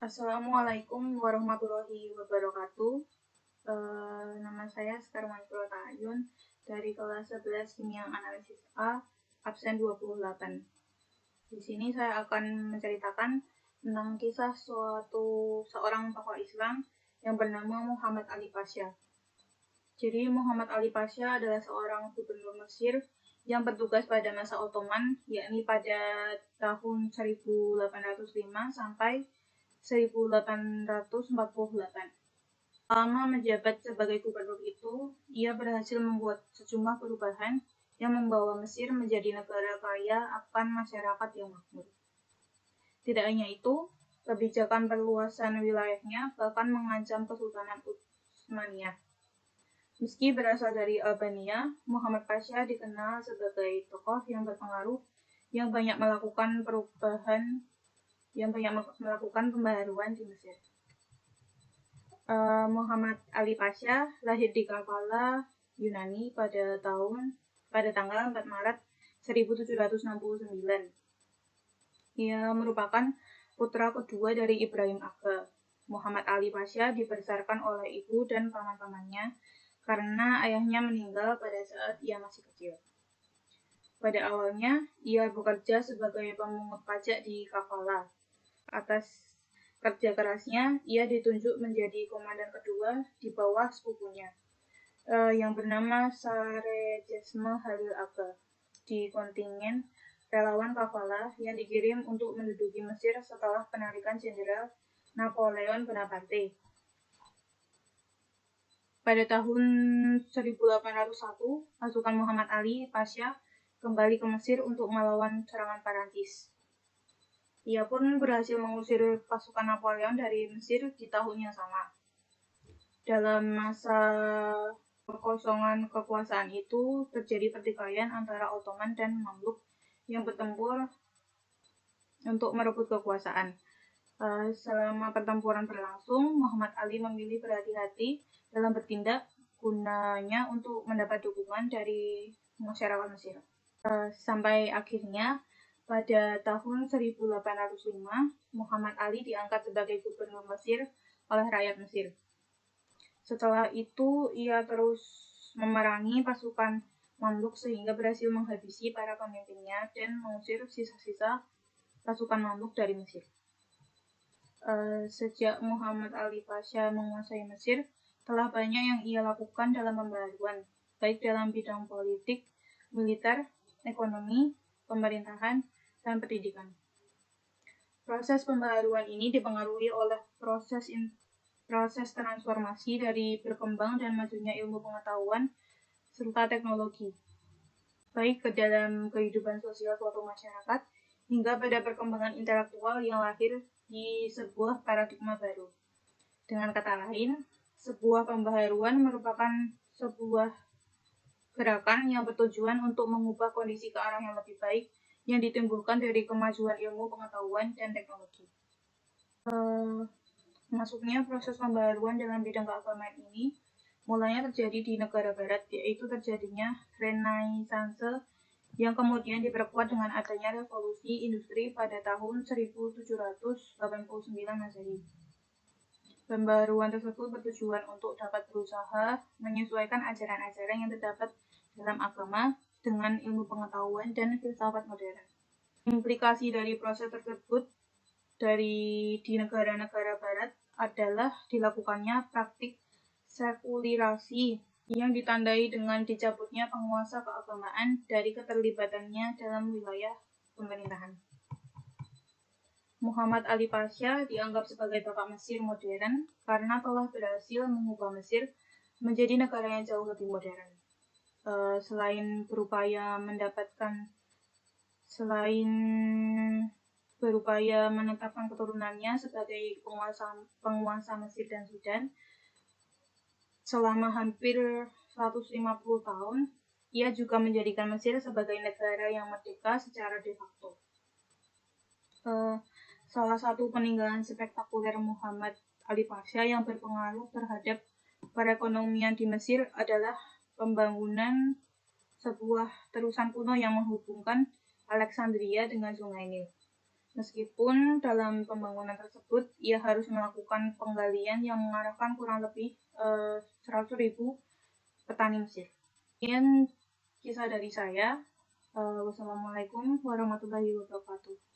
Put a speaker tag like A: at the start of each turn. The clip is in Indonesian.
A: Assalamualaikum warahmatullahi wabarakatuh. Nama saya Sekarwan Ayun dari kelas 11 Kimia Analisis A, absen 28. Di sini saya akan menceritakan tentang kisah seorang tokoh Islam yang bernama Muhammad Ali Pasha. Jadi Muhammad Ali Pasha adalah seorang gubernur Mesir yang bertugas pada masa Ottoman, yakni pada tahun 1805 sampai 1848. Selama menjabat sebagai gubernur itu, ia berhasil membuat sejumlah perubahan yang membawa Mesir menjadi negara kaya akan masyarakat yang makmur. Tidak hanya itu, kebijakan perluasan wilayahnya bahkan mengancam Kesultanan Utsmaniyah. Meski berasal dari Albania, Muhammad Pasha dikenal sebagai tokoh yang berpengaruh yang banyak melakukan pembaharuan di Mesir. Muhammad Ali Pasha lahir di Kavala, Yunani pada tanggal 4 Maret 1769. Ia merupakan putra kedua dari Ibrahim Aga. Muhammad Ali Pasha dibesarkan oleh ibu dan paman-pamannya karena ayahnya meninggal pada saat ia masih kecil. Pada awalnya, ia bekerja sebagai pemungut pajak di Kavala. Atas kerja kerasnya, ia ditunjuk menjadi komandan kedua di bawah sepupunya, yang bernama Sarejesme Halil Aga, di kontingen relawan Kavala yang dikirim untuk menduduki Mesir setelah penarikan Jenderal Napoleon Bonaparte. Pada tahun 1801, pasukan Muhammad Ali Pasha kembali ke Mesir untuk melawan serangan Perancis. Ia pun berhasil mengusir pasukan Napoleon dari Mesir di tahun yang sama. Dalam masa kekosongan kekuasaan itu, terjadi pertikaian antara Ottoman dan Mamluk yang bertempur untuk merebut kekuasaan. Selama pertempuran berlangsung, Muhammad Ali memilih berhati-hati dalam bertindak gunanya untuk mendapat dukungan dari masyarakat Mesir. Sampai akhirnya pada tahun 1805, Muhammad Ali diangkat sebagai gubernur Mesir oleh rakyat Mesir. Setelah itu, ia terus memerangi pasukan Mamluk sehingga berhasil menghabisi para pemimpinnya dan mengusir sisa-sisa pasukan Mamluk dari Mesir. Sejak Muhammad Ali Pasha menguasai Mesir, telah banyak yang ia lakukan dalam pembaharuan, baik dalam bidang politik, militer, ekonomi, pemerintahan, dan pendidikan. Proses pembaharuan ini dipengaruhi oleh proses transformasi dari berkembang dan majunya ilmu pengetahuan serta teknologi, baik ke dalam kehidupan sosial suatu masyarakat hingga pada perkembangan intelektual yang lahir di sebuah paradigma baru. Dengan kata lain, sebuah pembaharuan merupakan sebuah gerakan yang bertujuan untuk mengubah kondisi ke arah yang lebih baik yang ditimbulkan dari kemajuan ilmu pengetahuan dan teknologi. Masuknya proses pembaharuan dalam bidang keagamaan ini mulanya terjadi di negara barat, yaitu terjadinya Renaissance yang kemudian diperkuat dengan adanya revolusi industri pada tahun 1789 Masehi. Pembaharuan tersebut bertujuan untuk dapat berusaha menyesuaikan ajaran-ajaran yang terdapat dalam agama dengan ilmu pengetahuan dan filsafat modern. Implikasi dari proses tersebut di negara-negara barat adalah dilakukannya praktik sekulerasi yang ditandai dengan dicabutnya penguasa keagamaan dari keterlibatannya dalam wilayah pemerintahan. Muhammad Ali Pasha dianggap sebagai bapak Mesir modern karena telah berhasil mengubah Mesir menjadi negara yang jauh lebih modern. Selain berupaya menetapkan keturunannya sebagai penguasa Mesir dan Sudan, selama hampir 150 tahun, ia juga menjadikan Mesir sebagai negara yang merdeka secara de facto. Salah satu peninggalan spektakuler Muhammad Ali Pasha yang berpengaruh terhadap perekonomian di Mesir adalah pembangunan sebuah terusan kuno yang menghubungkan Alexandria dengan Sungai Nil. Meskipun dalam pembangunan tersebut ia harus melakukan penggalian yang mengarahkan kurang lebih 100.000 petani Mesir. Sekian kisah dari saya. Wassalamualaikum warahmatullahi wabarakatuh.